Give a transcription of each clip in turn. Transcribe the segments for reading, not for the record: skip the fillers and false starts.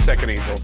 a second, Angel.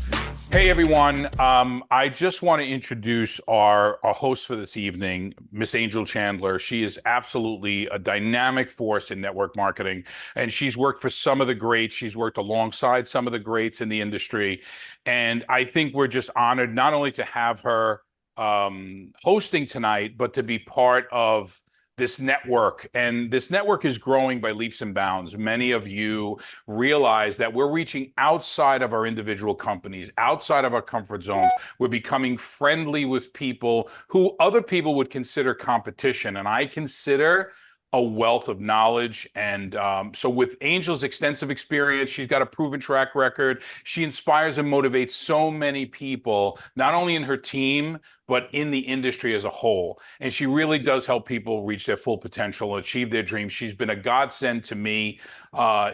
Hey, everyone. I just want to introduce our host for this evening, Miss Angel Chandler. She is absolutely a dynamic force in network marketing, and she's worked for some of the greats. She's worked alongside some of the greats in the industry. And I think we're just honored not only to have her hosting tonight, but to be part of this network. And this network is growing by leaps and bounds. Many of you realize that we're reaching outside of our individual companies, outside of our comfort zones. We're becoming friendly with people who other people would consider competition. And I consider a wealth of knowledge. And so with Angel's extensive experience, she's got a proven track record. She inspires and motivates so many people, not only in her team, but in the industry as a whole. And she really does help people reach their full potential and achieve their dreams. She's been a godsend to me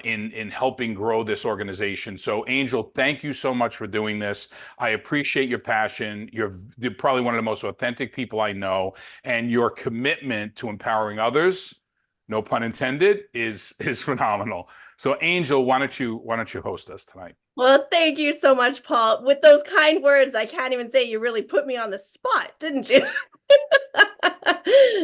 in helping grow this organization. So Angel, thank you so much for doing this. I appreciate your passion. You're probably one of the most authentic people I know, and your commitment to empowering others, no pun intended, is phenomenal. So Angel, why don't you host us tonight? Well, thank you so much, Paul. With those kind words, I can't even say you really put me on the spot, didn't you?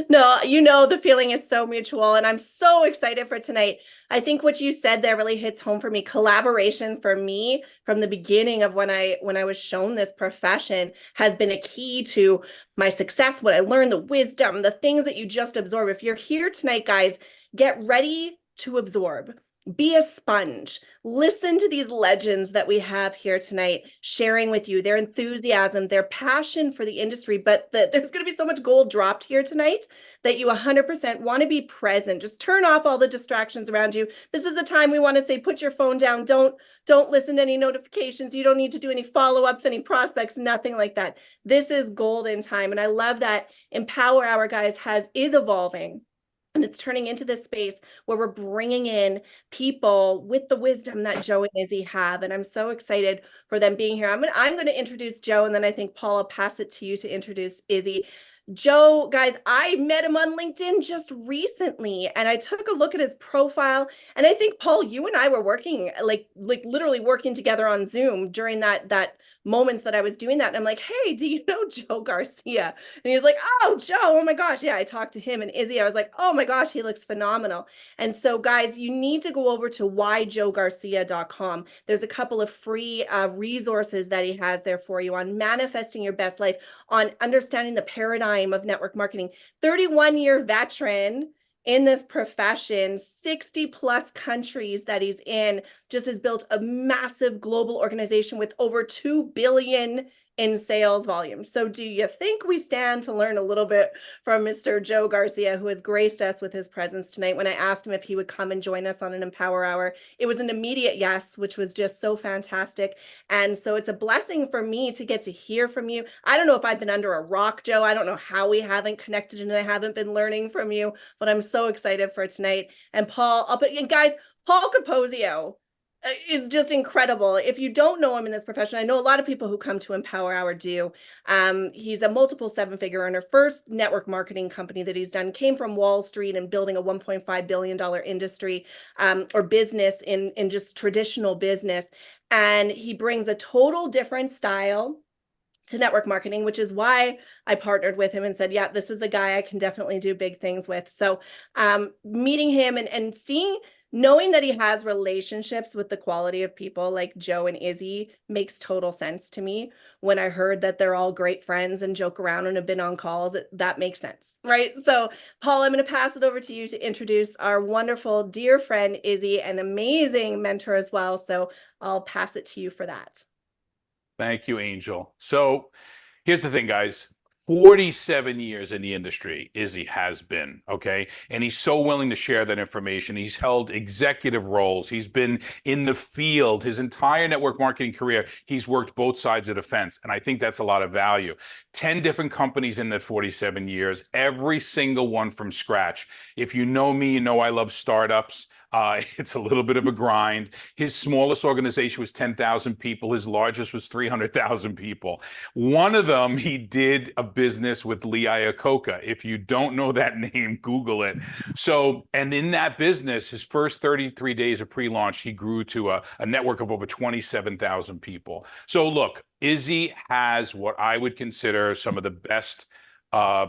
No, the feeling is so mutual, and I'm so excited for tonight. I think what you said there really hits home for me. Collaboration for me from the beginning of when I was shown this profession has been a key to my success, what I learned, the wisdom, the things that you just absorb. If you're here tonight, guys, get ready to absorb. Be a sponge. Listen to these legends that we have here tonight, sharing with you their enthusiasm, their passion for the industry. But there's going to be so much gold dropped here tonight that you 100% want to be present. Just turn off all the distractions around you. This is a time we want to say, put your phone down. Don't listen to any notifications. You don't need to do any follow-ups, any prospects, nothing like that. This is golden time. And I love that Empower Hour, guys, is evolving. And it's turning into this space where we're bringing in people with the wisdom that Joe and Izzy have. And I'm so excited for them being here. I'm going to introduce Joe, and then I think, Paul, I'll pass it to you to introduce Izzy. Joe, guys, I met him on LinkedIn just recently, and I took a look at his profile. And I think, Paul, you and I were working, like literally working together on Zoom during that moments that I was doing that. And I'm like, hey, do you know Joe Garcia? And he was like, oh, Joe, oh my gosh. Yeah, I talked to him. And Izzy, I was like, oh my gosh, he looks phenomenal. And so, guys, you need to go over to whyjoegarcia.com. There's a couple of free resources that he has there for you on manifesting your best life, on understanding the paradigm of network marketing. 31-year veteran in this profession, 60 plus countries that he's in, just has built a massive global organization with over 2 billion in sales volume. So do you think we stand to learn a little bit from Mr. Joe Garcia, who has graced us with his presence tonight? When I asked him if he would come and join us on an Empower Hour, it was an immediate yes, which was just so fantastic. And so it's a blessing for me to get to hear from you. I don't know if I've been under a rock, Joe. I don't know how we haven't connected and I haven't been learning from you, but I'm so excited for tonight. And Paul, and guys, Paul Capozio is just incredible. If you don't know him in this profession, I know a lot of people who come to Empower Hour do. He's a multiple seven-figure earner. First network marketing company that he's done came from Wall Street and building a $1.5 billion industry or business in just traditional business. And he brings a total different style to network marketing, which is why I partnered with him and said, yeah, this is a guy I can definitely do big things with. So meeting him and knowing that he has relationships with the quality of people like Joe and Izzy makes total sense to me. When I heard that they're all great friends and joke around and have been on calls, that makes sense, right? So, Paul, I'm going to pass it over to you to introduce our wonderful dear friend, Izzy, an amazing mentor as well. So I'll pass it to you for that. Thank you, Angel. So here's the thing, guys. 47 years in the industry, Izzy has been, okay? And he's so willing to share that information. He's held executive roles. He's been in the field his entire network marketing career. He's worked both sides of the fence. And I think that's a lot of value. 10 different companies in that 47 years, every single one from scratch. If you know me, you know I love startups. It's a little bit of a grind. His smallest organization was 10,000 people. His largest was 300,000 people. One of them, he did a business with Lee Iacocca. If you don't know that name, Google it. So, and in that business, his first 33 days of pre-launch, he grew to a network of over 27,000 people. So look, Izzy has what I would consider some of the best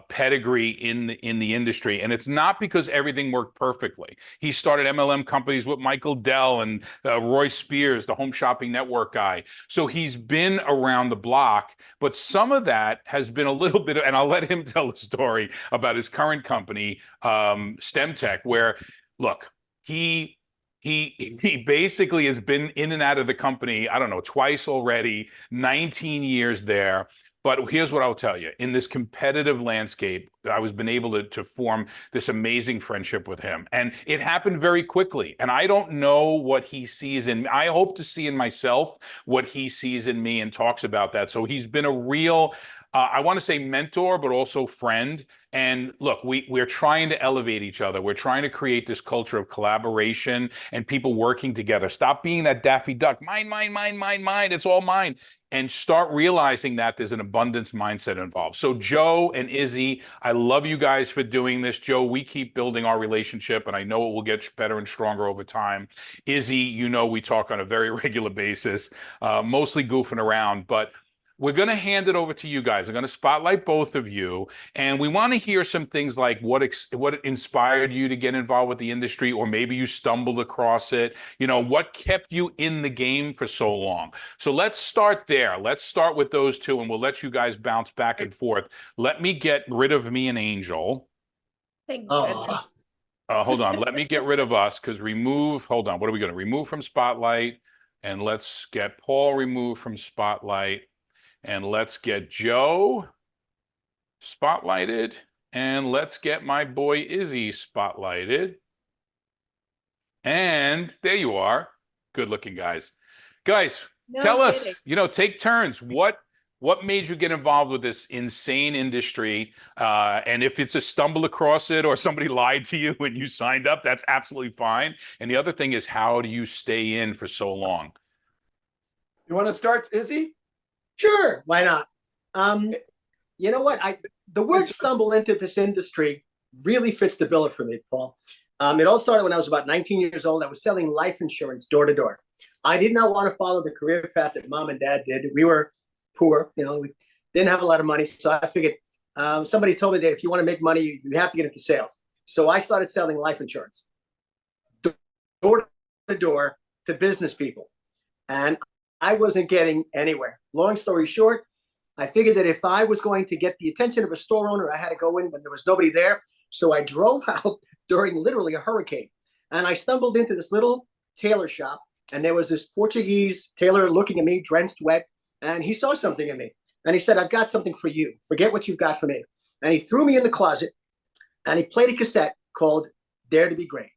pedigree in the industry, and it's not because everything worked perfectly. He started MLM companies with Michael Dell and Roy Spears, the home shopping network guy. So he's been around the block, but some of that has been a little bit, and I'll let him tell the story about his current company, STEM Tech, where look, he basically has been in and out of the company, I don't know, twice already, 19 years there. But here's what I'll tell you. In this competitive landscape, I was been able to form this amazing friendship with him. And it happened very quickly. And I don't know what he sees in me. I hope to see in myself what he sees in me and talks about that. So he's been a real, I want to say mentor, but also friend. And look, we're trying to elevate each other. We're trying to create this culture of collaboration and people working together. Stop being that Daffy Duck. Mine, mine, mine, mine, mine. It's all mine. And start realizing that there's an abundance mindset involved. So Joe and Izzy, I love you guys for doing this. Joe, we keep building our relationship, and I know it will get better and stronger over time. Izzy, you know we talk on a very regular basis, mostly goofing around, but we're going to hand it over to you guys. I'm going to spotlight both of you, and we want to hear some things like what inspired you to get involved with the industry, or maybe you stumbled across it. You know, what kept you in the game for so long? So let's start there. Let's start with those two, and we'll let you guys bounce back and forth. Let me get rid of me and Angel. Thank goodness. Hold on. Let me get rid of us because remove. Hold on. What are we going to remove from Spotlight? And let's get Paul removed from Spotlight. And let's get Joe spotlighted. And let's get my boy Izzy spotlighted. And there you are. Good looking guys. Guys, tell us, take turns. What made you get involved with this insane industry? And if it's a stumble across it or somebody lied to you when you signed up, that's absolutely fine. And the other thing is, how do you stay in for so long? You want to start, Izzy? Sure, why not? You know what? The word stumble into this industry really fits the bill for me, Paul. It all started when I was about 19 years old. I was selling life insurance door to door. I did not want to follow the career path that mom and dad did. We were poor, we didn't have a lot of money. So I figured somebody told me that if you want to make money, you have to get into sales. So I started selling life insurance door to door to business people. And I wasn't getting anywhere. Long story short, I figured that if I was going to get the attention of a store owner, I had to go in when there was nobody there. So I drove out during literally a hurricane. And I stumbled into this little tailor shop. And there was this Portuguese tailor looking at me, drenched wet. And he saw something in me. And he said, I've got something for you. Forget what you've got for me. And he threw me in the closet. And he played a cassette called Dare to Be Great.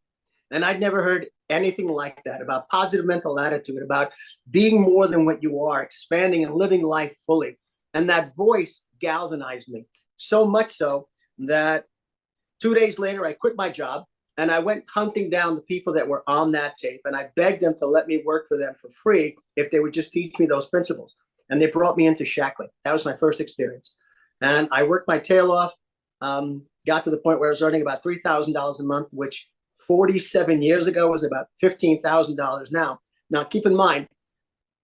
And I'd never heard anything like that, about positive mental attitude, about being more than what you are, expanding and living life fully. And that voice galvanized me so much so that 2 days later, I quit my job and I went hunting down the people that were on that tape. And I begged them to let me work for them for free if they would just teach me those principles. And they brought me into Shackley. That was my first experience. And I worked my tail off, got to the point where I was earning about $3,000 a month, which 47 years ago was about $15,000 now. Now, keep in mind,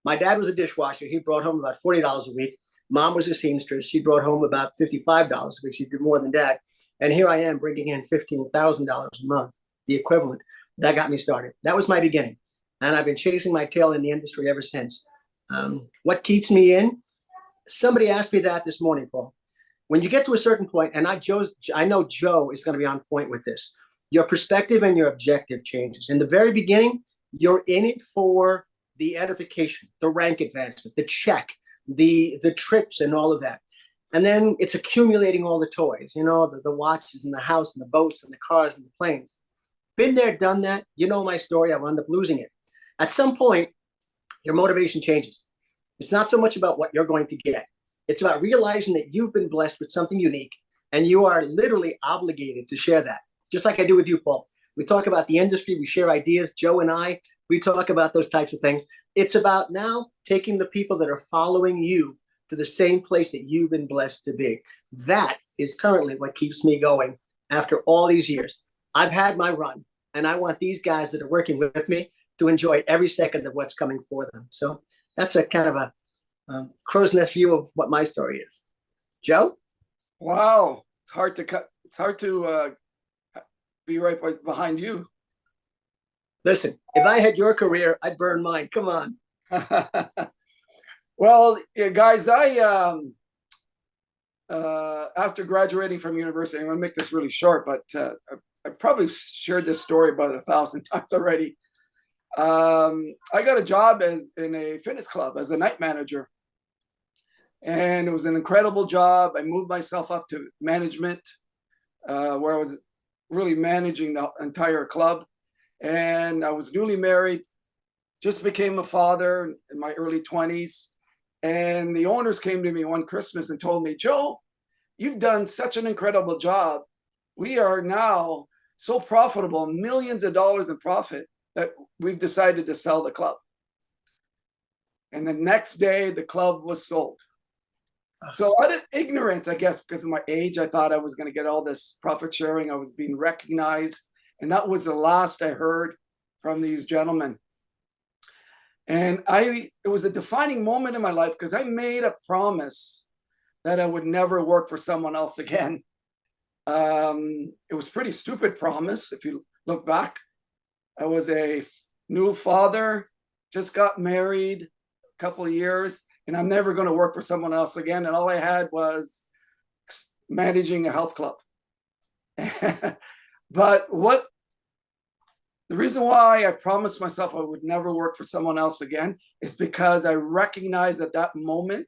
my dad was a dishwasher. He brought home about $40 a week. Mom was a seamstress. She brought home about $55 a week. She did more than dad. And here I am bringing in $15,000 a month, the equivalent. That got me started. That was my beginning. And I've been chasing my tail in the industry ever since. What keeps me in? Somebody asked me that this morning, Paul. When you get to a certain point, and I know Joe is going to be on point with this, your perspective and your objective changes. In the very beginning, you're in it for the edification, the rank advancement, the check, the trips and all of that. And then it's accumulating all the toys, the watches and the house and the boats and the cars and the planes. Been there, done that. You know my story. I wound up losing it. At some point, your motivation changes. It's not so much about what you're going to get. It's about realizing that you've been blessed with something unique and you are literally obligated to share that. Just like I do with you, Paul. We talk about the industry. We share ideas. Joe and I, we talk about those types of things. It's about now taking the people that are following you to the same place that you've been blessed to be. That is currently what keeps me going after all these years. I've had my run, and I want these guys that are working with me to enjoy every second of what's coming for them. So that's a kind of a crow's nest view of what my story is. Joe? Wow, it's hard to cut. It's hard to be right behind you. Listen, if I had your career, I'd burn mine. Come on. Well, yeah, guys, I after graduating from university, I'm going to make this really short, but I probably shared this story about 1,000 times already. I got a job in a fitness club as a night manager, and it was an incredible job. I moved myself up to management, where I was really managing the entire club, and I was newly married, just became a father in my early 20s. And the owners came to me one Christmas and told me, Joe, you've done such an incredible job. We are now so profitable, millions of dollars in profit, that we've decided to sell the club. And the next day, the club was sold. So out of ignorance, I guess, because of my age, I thought I was going to get all this profit sharing. I was being recognized. And that was the last I heard from these gentlemen. And it was a defining moment in my life because I made a promise that I would never work for someone else again. It was a pretty stupid promise if you look back. I was a new father, just got married a couple of years, and I'm never going to work for someone else again. And all I had was managing a health club. But the reason why I promised myself I would never work for someone else again is because I recognized at that moment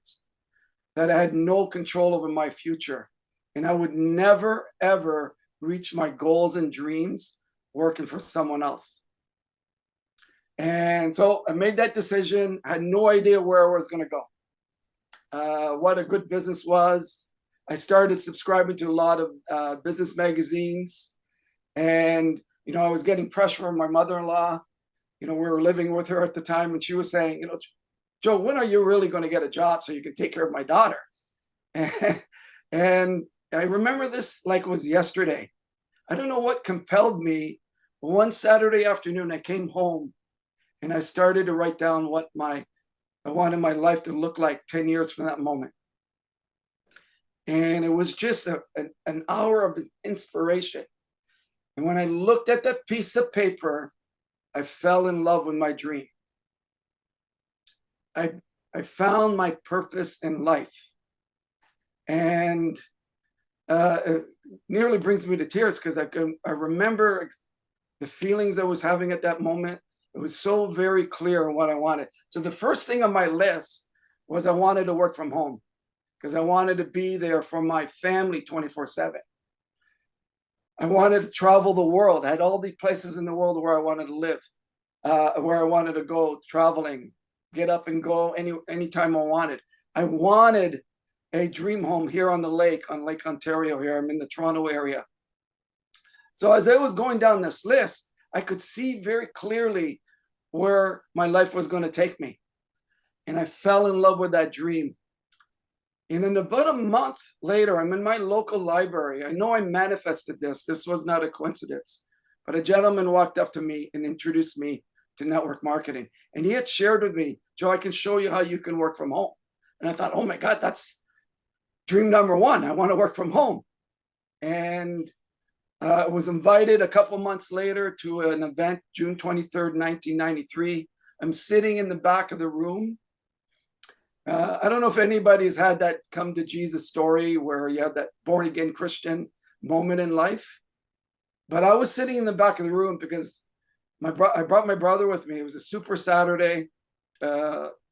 that I had no control over my future. And I would never, ever reach my goals and dreams working for someone else. And so I made that decision. I had no idea where I was going to go, what a good business was. I started subscribing to a lot of business magazines. And I was getting pressure from my mother-in-law. We were living with her at the time, and she was saying, Joe, when are you really going to get a job so you can take care of my daughter? And I remember this like it was yesterday. I don't know what compelled me. One Saturday afternoon, I came home and I started to write down what I wanted my life to look like 10 years from that moment. And it was just an hour of inspiration. And when I looked at that piece of paper, I fell in love with my dream. I found my purpose in life. And it nearly brings me to tears because I remember the feelings I was having at that moment. It was so very clear on what I wanted. So the first thing on my list was I wanted to work from home because I wanted to be there for my family 24/7. I wanted to travel the world. I had all the places in the world where I wanted to live, where I wanted to go traveling, get up and go anytime I wanted. I wanted a dream home here on Lake Ontario here. I'm in the Toronto area. So as I was going down this list, I could see very clearly where my life was going to take me. And I fell in love with that dream. And then about a month later, I'm in my local library. I know I manifested this. This was not a coincidence. But a gentleman walked up to me and introduced me to network marketing. And he had shared with me, Joe, I can show you how you can work from home. And I thought, oh my God, that's dream number one. I want to work from home. And I was invited a couple months later to an event, June 23rd, 1993. I'm sitting in the back of the room. I don't know if anybody's had that come to Jesus story where you have that born again Christian moment in life. But I was sitting in the back of the room because I brought my brother with me. It was a super Saturday,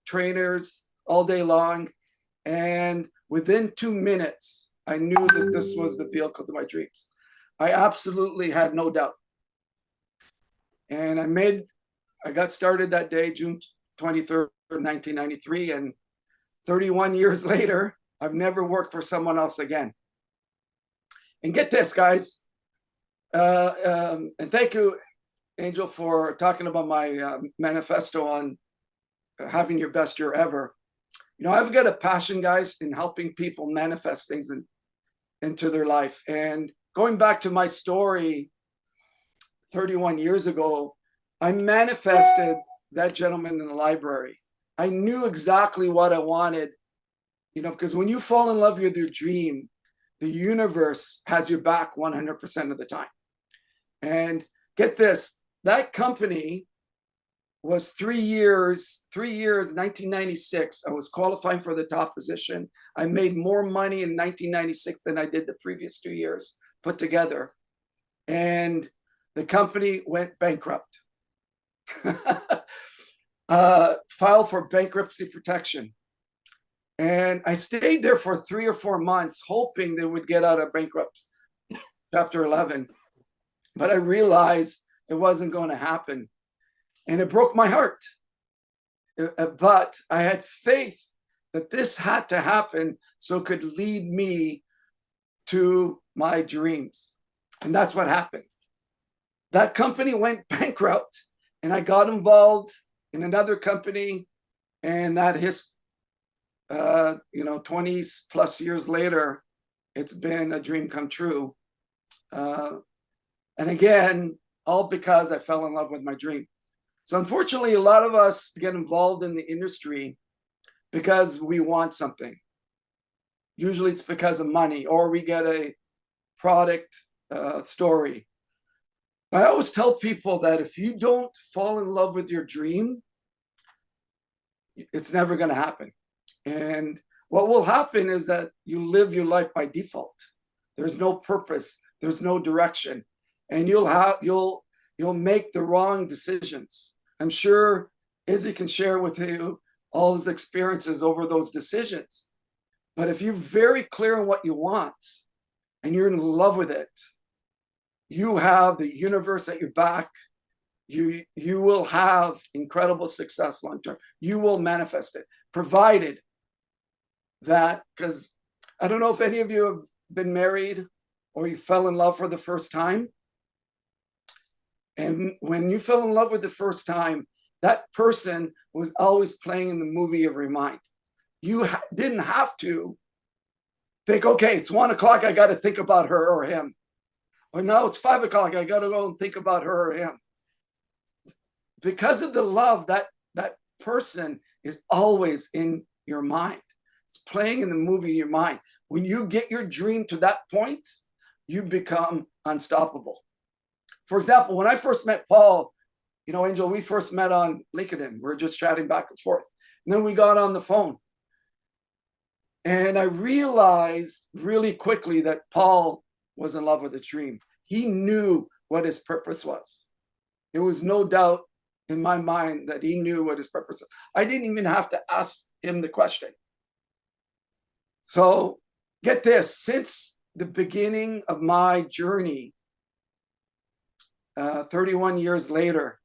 trainers all day long. And within 2 minutes, I knew that this was the vehicle to my dreams. I absolutely had no doubt. And I got started that day, June 23rd, 1993. And 31 years later, I've never worked for someone else again. And get this, guys, And thank you, Angel, for talking about my manifesto on having your best year ever. You know, I've got a passion, guys, in helping people manifest things into their life. And going back to my story 31 years ago, I manifested that gentleman in the library. I knew exactly what I wanted, you know, because when you fall in love with your dream, the universe has your back 100% of the time. And get this, that company was 3 years, 1996. I was qualifying for the top position. I made more money in 1996 than I did the previous 2 years put together. And the company went bankrupt. Filed for bankruptcy protection. And I stayed there for 3 or 4 months, hoping they would get out of bankruptcy, Chapter 11. But I realized it wasn't going to happen. And it broke my heart. But I had faith that this had to happen so it could lead me to my dreams. And that's what happened. That company went bankrupt, and I got involved in another company, and that his, 20 plus years later, it's been a dream come true. And again, all because I fell in love with my dream. So unfortunately, a lot of us get involved in the industry because we want something. Usually it's because of money, or we get a product story. But I always tell people that if you don't fall in love with your dream, it's never going to happen. And what will happen is that you live your life by default. There's no purpose, there's no direction, and you'll make the wrong decisions. I'm sure Izzy can share with you all his experiences over those decisions. But if you're very clear on what you want and you're in love with it, you have the universe at your back. You will have incredible success long term. You will manifest it, provided that, because I don't know if any of you have been married or you fell in love for the first time. And when you fell in love with the first time, that person was always playing in the movie of your mind. You didn't have to think, okay, it's 1 o'clock, I got to think about her or him. Or now it's 5 o'clock, I got to go and think about her or him. Because of the love, that person is always in your mind. It's playing in the movie in your mind. When you get your dream to that point, you become unstoppable. For example, when I first met Paul, Angel, we first met on LinkedIn. We were just chatting back and forth. And then we got on the phone. And I realized really quickly that Paul was in love with his dream. He knew what his purpose was. There was no doubt in my mind that he knew what his purpose was. I didn't even have to ask him the question. So get this, since the beginning of my journey, 31 years later,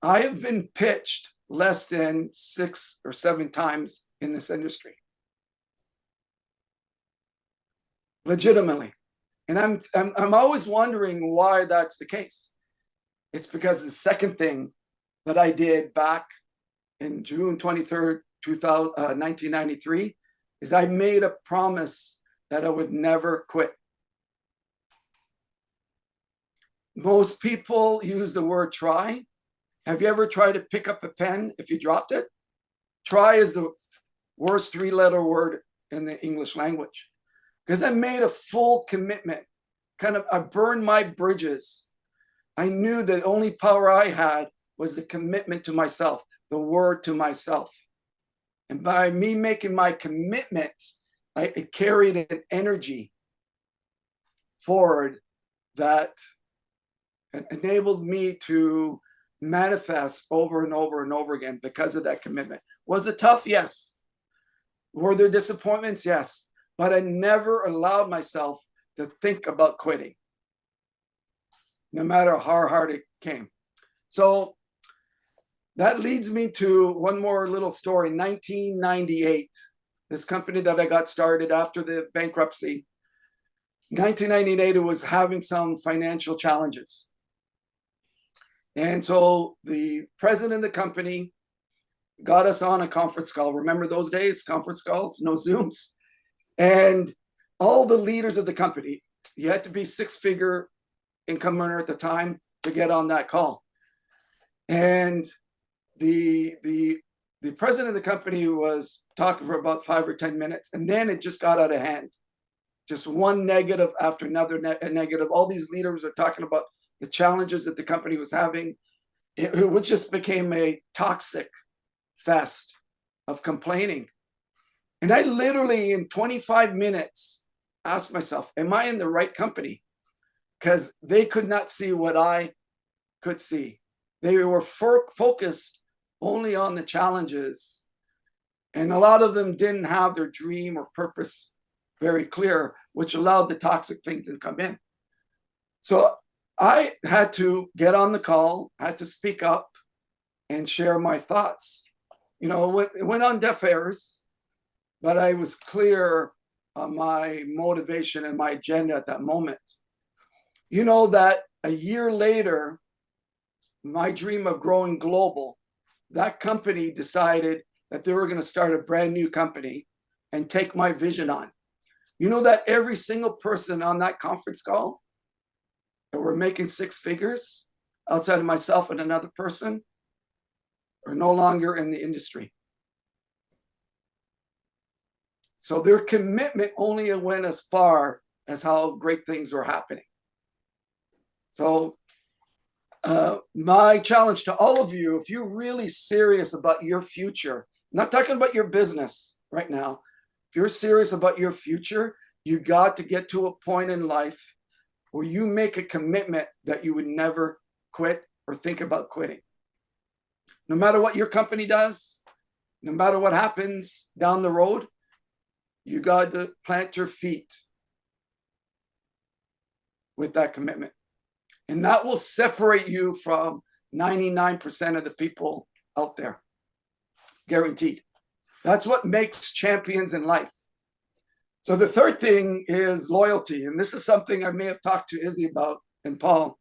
I have been pitched less than 6 or 7 times in this industry. Legitimately. And I'm always wondering why that's the case. It's because the second thing that I did back in June 23rd, 1993, is I made a promise that I would never quit. Most people use the word try. Have you ever tried to pick up a pen if you dropped it? Try is the worst 3-letter word in the English language. Because I made a full commitment. I burned my bridges. I knew the only power I had was the commitment to myself, the word to myself. And by me making my commitment, it carried an energy forward that enabled me to manifest over and over and over again because of that commitment. Was it tough? Yes. Were there disappointments? Yes. But I never allowed myself to think about quitting, no matter how hard it came. So that leads me to one more little story. 1998, this company that I got started after the bankruptcy, 1998, it was having some financial challenges. And so the president of the company got us on a conference call. Remember those days, conference calls, no Zooms. And all the leaders of the company, you had to be six-figure income earner at the time to get on that call. And the president of the company was talking for about 5 or 10 minutes, and then it just got out of hand. Just one negative after another negative. All these leaders are talking about the challenges that the company was having. It just became a toxic fest of complaining. And I literally, in 25 minutes, asked myself, am I in the right company? Because they could not see what I could see. They were focused only on the challenges. And a lot of them didn't have their dream or purpose very clear, which allowed the toxic thing to come in. So I had to get on the call, had to speak up and share my thoughts. You know, it went on deaf ears, but I was clear on my motivation and my agenda at that moment. You know that a year later, my dream of growing global, that company decided that they were going to start a brand new company and take my vision on. You know that every single person on that conference call that were making six figures outside of myself and another person are no longer in the industry. So their commitment only went as far as how great things were happening. So my challenge to all of you, if you're really serious about your future, I'm not talking about your business right now. If you're serious about your future, you got to get to a point in life where you make a commitment that you would never quit or think about quitting. No matter what your company does, no matter what happens down the road, you got to plant your feet with that commitment. And that will separate you from 99% of the people out there. Guaranteed. That's what makes champions in life. So the third thing is loyalty. And this is something I may have talked to Izzy about and Paul.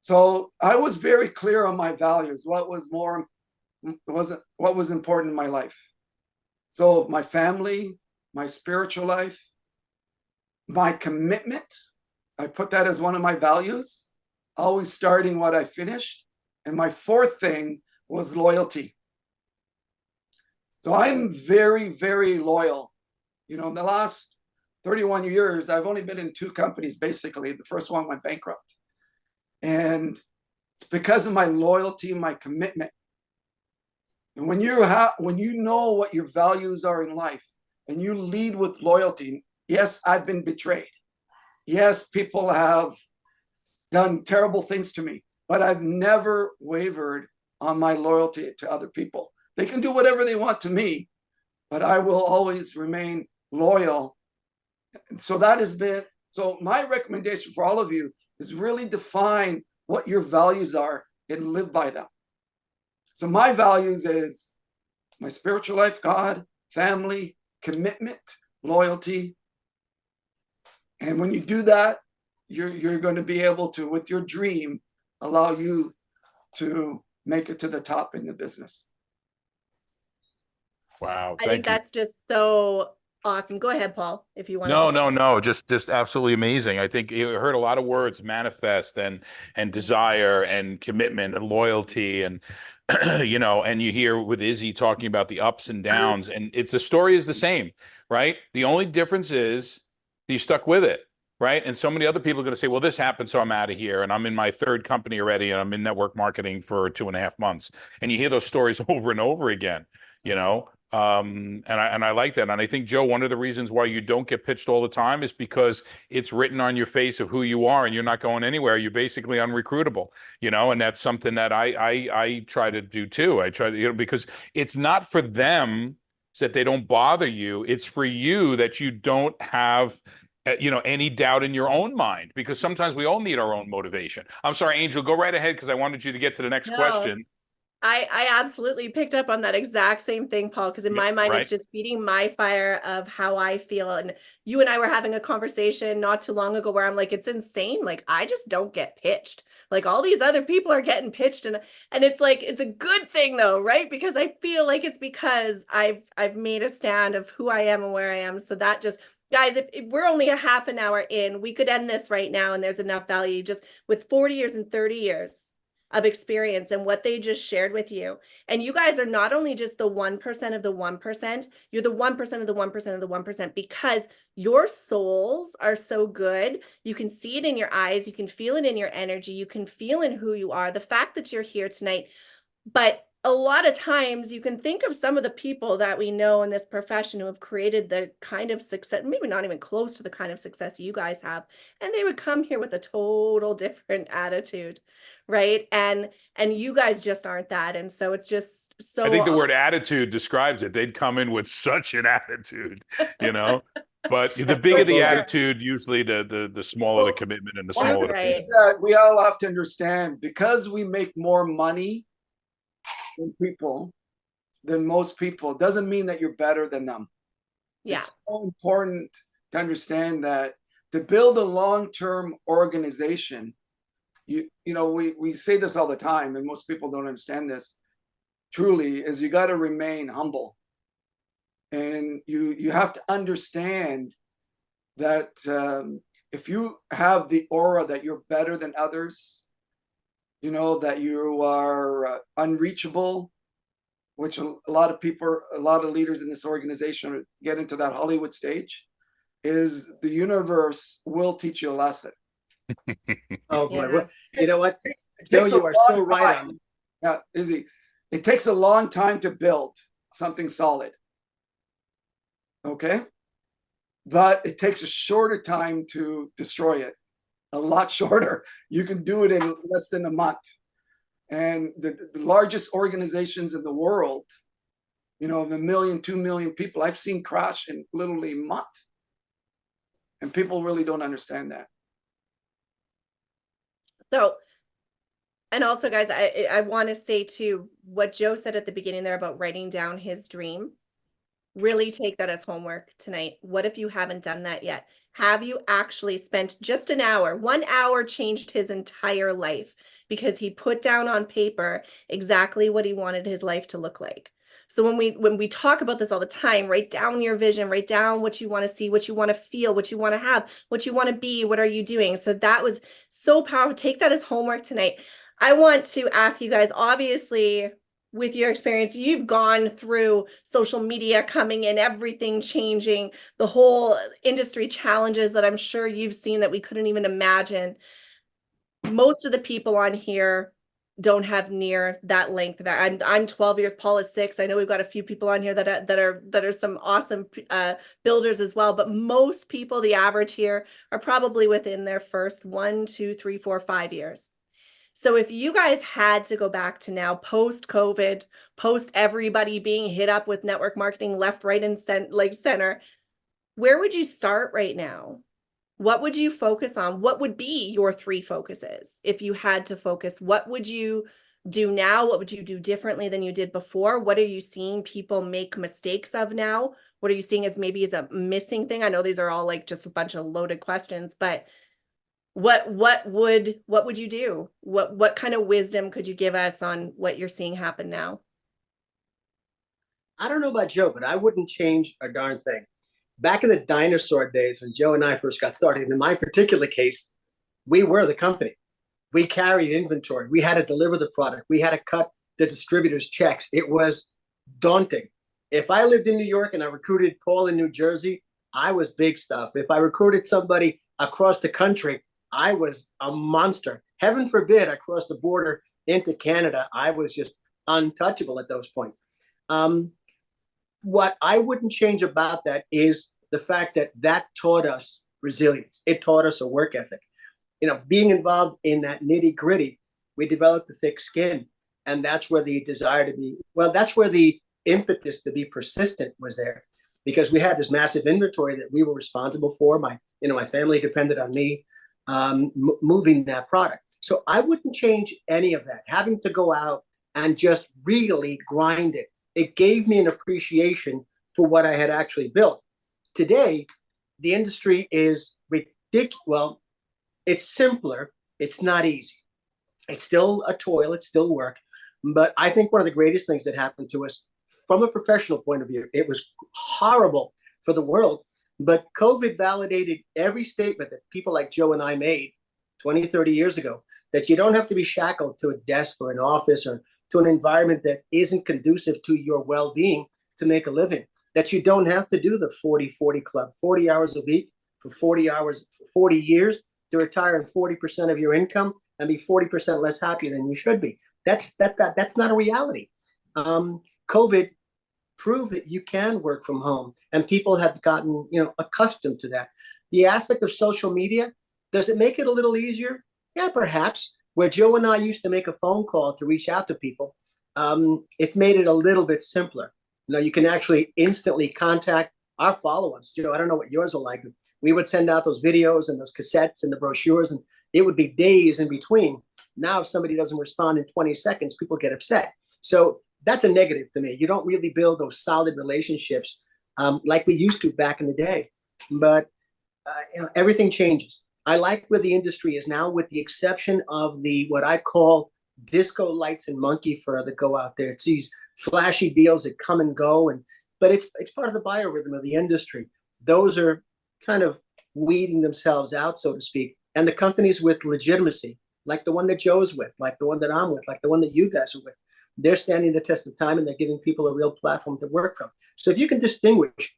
So I was very clear on my values, what was important in my life. So my family, my spiritual life, my commitment, I put that as one of my values, always starting what I finished. And my fourth thing was loyalty. So I'm very, very loyal. You know, in the last 31 years, I've only been in 2 companies, basically. The first one went bankrupt. And it's because of my loyalty, my commitment. And when you know what your values are in life and you lead with loyalty, yes, I've been betrayed. Yes, people have done terrible things to me, but I've never wavered on my loyalty to other people. They can do whatever they want to me, but I will always remain loyal. And so that has been, so my recommendation for all of you is really define what your values are and live by them. So my values is my spiritual life, God, family, commitment, loyalty. And when you do that, you're going to be able to, with your dream, allow you to make it to the top in the business. Wow. I think that's just so awesome. Go ahead, Paul, if you want. No. Just absolutely amazing. I think you heard a lot of words, manifest and desire and commitment and loyalty and you know, and you hear with Izzy talking about the ups and downs, and the story is the same, right? The only difference is you stuck with it, right? And so many other people are going to say, well, this happened, so I'm out of here. And I'm in my 3rd company already, and I'm in network marketing for 2.5 months. And you hear those stories over and over again, you know? And I like that. And I think, Joe, one of the reasons why you don't get pitched all the time is because it's written on your face of who you are and you're not going anywhere. You're basically unrecruitable, you know, and that's something that I try to do too. I try to, you know, because it's not for them that they don't bother you. It's for you that you don't have you know, any doubt in your own mind, because sometimes we all need our own motivation. I'm sorry, Angel, go right ahead, because I wanted you to get to the next question. I absolutely picked up on that exact same thing, Paul, because in my mind, Right? it's just feeding my fire of how I feel. And you and I were having a conversation not too long ago where I'm like, it's insane. Like, I just don't get pitched. Like all these other people are getting pitched. And it's like, it's a good thing though, right? Because I feel like it's because I've made a stand of who I am and where I am. So that just, guys, if we're only a half an hour in, we could end this right now and there's enough value just with 40 years and 30 years of experience and what they just shared with you. And you guys are not only just the 1% of the 1%, you're the 1% of the 1% of the 1% because your souls are so good. You can see it in your eyes, you can feel it in your energy, you can feel in who you are. The fact that you're here tonight, but a lot of times you can think of some of the people that we know in this profession who have created the kind of success, maybe not even close to the kind of success you guys have, and they would come here with a total different attitude, right? And you guys just aren't that. And so it's just I so think the word attitude describes it. They'd come in with such an attitude, you know. But the bigger for the sure. attitude, usually the smaller the commitment and the One of smaller the the things payment. that we all have to understand, because we make more money than most people, doesn't mean that you're better than them. Yeah. It's so important to understand that to build a long-term organization, you know, we say this all the time, and most people don't understand this truly, is you got to remain humble. And you have to understand that if you have the aura that you're better than others, you know, that you are unreachable, which a lot of people, a lot of leaders in this organization get into that Hollywood stage, is the universe will teach you a lesson. Oh boy, Yeah. well, you know what, It Joe, takes a you are so long right time. on. Yeah, Izzy, it takes a long time to build something solid. Okay, but it takes a shorter time to destroy it. A lot shorter. You can do it in less than a month. And the largest organizations in the world, you know, 1 million, 2 million people, I've seen crash in literally a month. And people really don't understand that. So, and also guys, I want to say too, what Joe said at the beginning there about writing down his dream. Really take that as homework tonight. What if you haven't done that yet? Have you actually spent just an hour? 1 hour changed his entire life because he put down on paper exactly what he wanted his life to look like. So when we talk about this all the time, write down your vision, write down what you want to see, what you want to feel, what you want to have, what you want to be, what are you doing? So that was so powerful. Take that as homework tonight. I want to ask you guys, obviously, with your experience, you've gone through social media coming in, everything changing, the whole industry challenges that I'm sure you've seen that we couldn't even imagine. Most of the people on here don't have near that length. I'm 12 years, Paul is 6. I know we've got a few people on here that are some awesome builders as well, but most people, the average here, are probably within their first 1, 2, 3, 4, 5 years. So if you guys had to go back to now, post-COVID, post everybody being hit up with network marketing left, right, and center, where would you start right now? What would you focus on? What would be your 3 focuses if you had to focus? What would you do now? What would you do differently than you did before? What are you seeing people make mistakes of now? What are you seeing as maybe as a missing thing? I know these are all like just a bunch of loaded questions, but what would you do? What kind of wisdom could you give us on what you're seeing happen now? I don't know about Joe, but I wouldn't change a darn thing. Back in the dinosaur days when Joe and I first got started, in my particular case, we were the company. We carried inventory. We had to deliver the product. We had to cut the distributors' checks. It was daunting. If I lived in New York and I recruited Paul in New Jersey, I was big stuff. If I recruited somebody across the country, I was a monster. Heaven forbid I crossed the border into Canada. I was just untouchable at those points. What I wouldn't change about that is the fact that that taught us resilience. It taught us a work ethic. You know, being involved in that nitty gritty, we developed a thick skin. And that's where the desire to be, well, that's where the impetus to be persistent was there, because we had this massive inventory that we were responsible for. My family depended on me moving that product. So I wouldn't change any of that. Having to go out and just really grind it. It gave me an appreciation for what I had actually built. Today, the industry is ridiculous. Well, it's simpler. It's not easy. It's still a toil. It's still work. But I think one of the greatest things that happened to us from a professional point of view, it was horrible for the world. But COVID validated every statement that people like Joe and I made 20, 30 years ago, that you don't have to be shackled to a desk or an office or to an environment that isn't conducive to your well-being to make a living, that you don't have to do the 40-40 club, 40 hours a week for 40 hours, for 40 years to retire on 40% of your income and be 40% less happy than you should be. That's not a reality. COVID proved that you can work from home, and people have gotten accustomed to that. The aspect of social media, does it make it a little easier? Yeah, perhaps. Where Joe and I used to make a phone call to reach out to people, it made it a little bit simpler. You can actually instantly contact our followers. Joe, I don't know what yours are like. We would send out those videos and those cassettes and the brochures, and it would be days in between. Now, if somebody doesn't respond in 20 seconds, people get upset. So that's a negative to me. You don't really build those solid relationships like we used to back in the day. But everything changes. I like where the industry is now, with the exception of the what I call disco lights and monkey fur that go out there. It's these flashy deals that come and go, but it's part of the biorhythm of the industry. Those are kind of weeding themselves out, so to speak. And the companies with legitimacy, like the one that Joe's with, like the one that I'm with, like the one that you guys are with, they're standing the test of time, and they're giving people a real platform to work from. So if you can distinguish,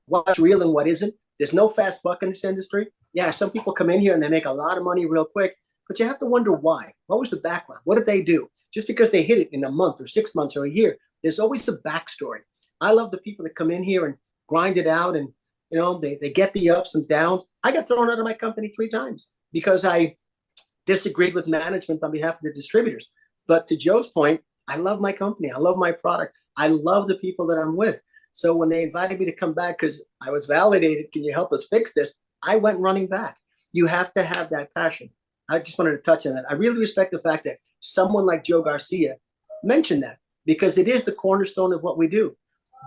what's real and what isn't, there's no fast buck in this industry. Yeah, some people come in here and they make a lot of money real quick, but you have to wonder why. What was the background? What did they do? Just because they hit it in a month or 6 months or a year, there's always a backstory. I love the people that come in here and grind it out, and they get the ups and downs. I got thrown out of my company 3 times because I disagreed with management on behalf of the distributors. But to Joe's point, I love my company. I love my product. I love the people that I'm with. So when they invited me to come back because I was validated, can you help us fix this? I went running back. You have to have that passion. I just wanted to touch on that. I really respect the fact that someone like Joe Garcia mentioned that, because it is the cornerstone of what we do.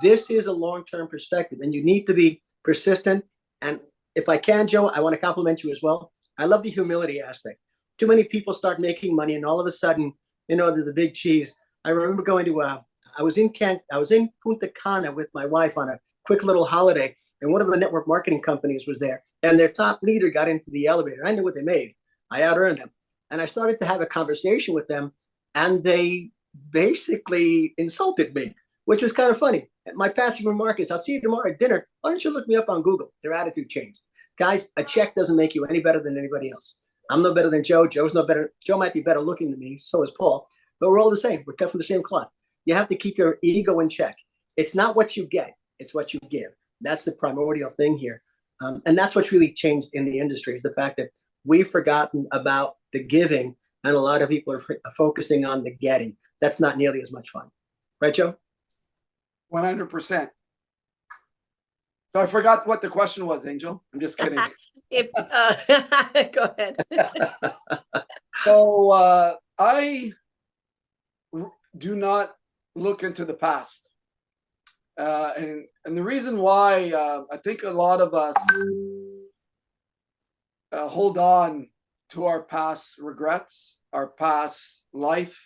This is a long-term perspective, and you need to be persistent. And if I can, Joe, I want to compliment you as well. I love the humility aspect. Too many people start making money, and all of a sudden, they're the big cheese. I remember going to I was in Punta Cana with my wife on a quick little holiday, and one of the network marketing companies was there, and their top leader got into the elevator. I knew what they made. I out-earned them. And I started to have a conversation with them, and they basically insulted me, which was kind of funny. My passive remark is, I'll see you tomorrow at dinner. Why don't you look me up on Google? Their attitude changed. Guys, a check doesn't make you any better than anybody else. I'm no better than Joe. Joe's no better. Joe might be better looking than me. So is Paul. But we're all the same. We're cut from the same cloth. You have to keep your ego in check. It's not what you get. It's what you give. That's the primordial thing here. And that's what's really changed in the industry, is the fact that we've forgotten about the giving, and a lot of people are focusing on the getting. That's not nearly as much fun. Right, Joe? 100%. So I forgot what the question was, Angel. I'm just kidding. Go ahead. So I do not look into the past. And the reason why I think a lot of us hold on to our past regrets, our past life,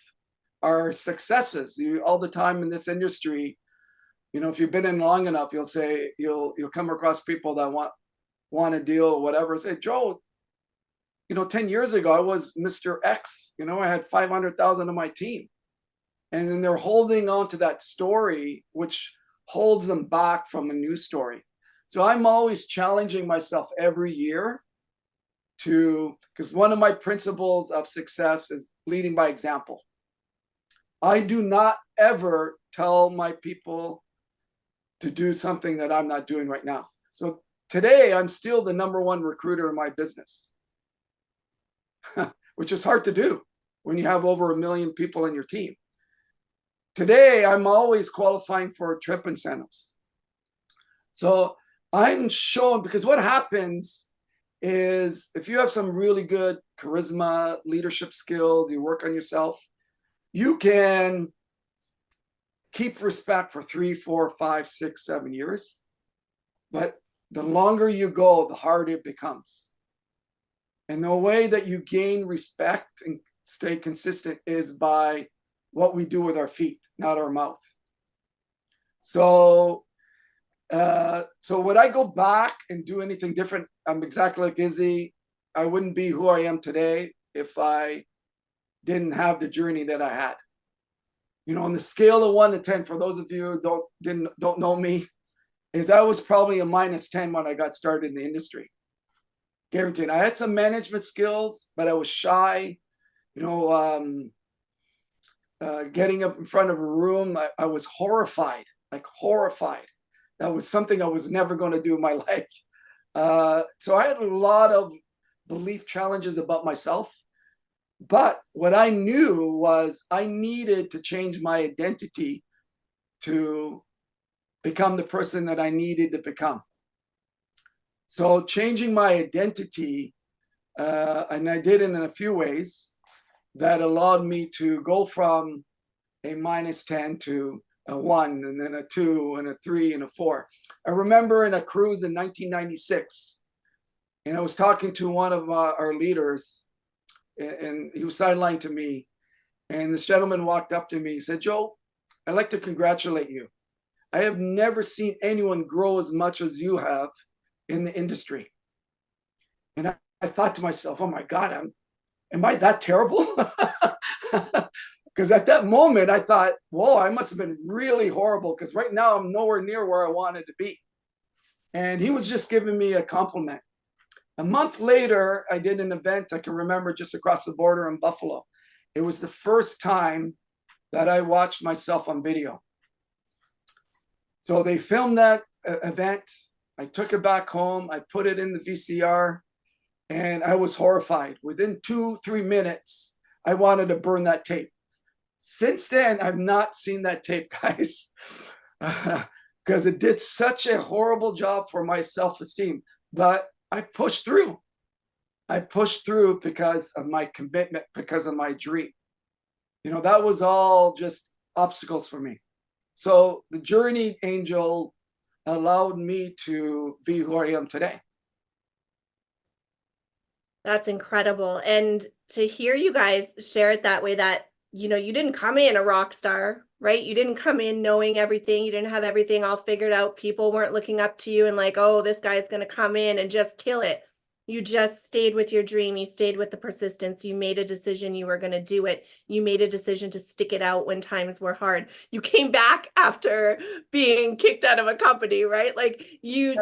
our successes. All the time in this industry, if you've been in long enough, you'll come across people that want to deal or whatever. Say, Joe, 10 years ago I was Mr. X. I had 500,000 on my team, and then they're holding on to that story, which holds them back from a new story. So I'm always challenging myself every year because one of my principles of success is leading by example. I do not ever tell my people to do something that I'm not doing right now. So today I'm still the #1 recruiter in my business, which is hard to do when you have over 1 million people in your team. Today, I'm always qualifying for trip incentives. So I'm shown, because what happens is if you have some really good charisma, leadership skills, you work on yourself, you can keep respect for 3, 4, 5, 6, 7 years, but the longer you go, the harder it becomes. And the way that you gain respect and stay consistent is by what we do with our feet, not our mouth. So would I go back and do anything different? I'm exactly like Izzy. I wouldn't be who I am today if I didn't have the journey that I had. You know, on the scale of 1 to 10, for those of you who don't know me, is I was probably a -10 when I got started in the industry. Guaranteed. I had some management skills, but I was shy. You know, getting up in front of a room, I was horrified, like horrified. That was something I was never going to do in my life. So I had a lot of belief challenges about myself. But what I knew was I needed to change my identity to become the person that I needed to become. So changing my identity, and I did it in a few ways that allowed me to go from a -10 to a 1, and then a 2, and a 3, and a 4. I remember in a cruise in 1996, and I was talking to one of our leaders, and he was sidelined to me. And this gentleman walked up to me. He said, "Joe, I'd like to congratulate you. I have never seen anyone grow as much as you have in the industry." And I thought to myself, "Oh my God, am I that terrible?" Because at that moment, I thought, whoa, I must have been really horrible, because right now I'm nowhere near where I wanted to be. And he was just giving me a compliment. A month later, I did an event, I can remember, just across the border in Buffalo. It was the first time that I watched myself on video. So they filmed that event. I took it back home. I put it in the VCR, and I was horrified. Within 2-3 minutes, I wanted to burn that tape. Since then, I've not seen that tape, guys, because it did such a horrible job for my self-esteem. But I pushed through. I pushed through because of my commitment, because of my dream. You know, that was all just obstacles for me. So the journey, Angel, allowed me to be who I am today. That's incredible. And to hear you guys share it that way, that, you know, you didn't come in a rock star, right? You didn't come in knowing everything. You didn't have everything all figured out. People weren't looking up to you and like, oh, this guy's going to come in and just kill it. You just stayed with your dream. You stayed with the persistence. You made a decision you were going to do it. You made a decision to stick it out when times were hard. You came back after being kicked out of a company, right? Like you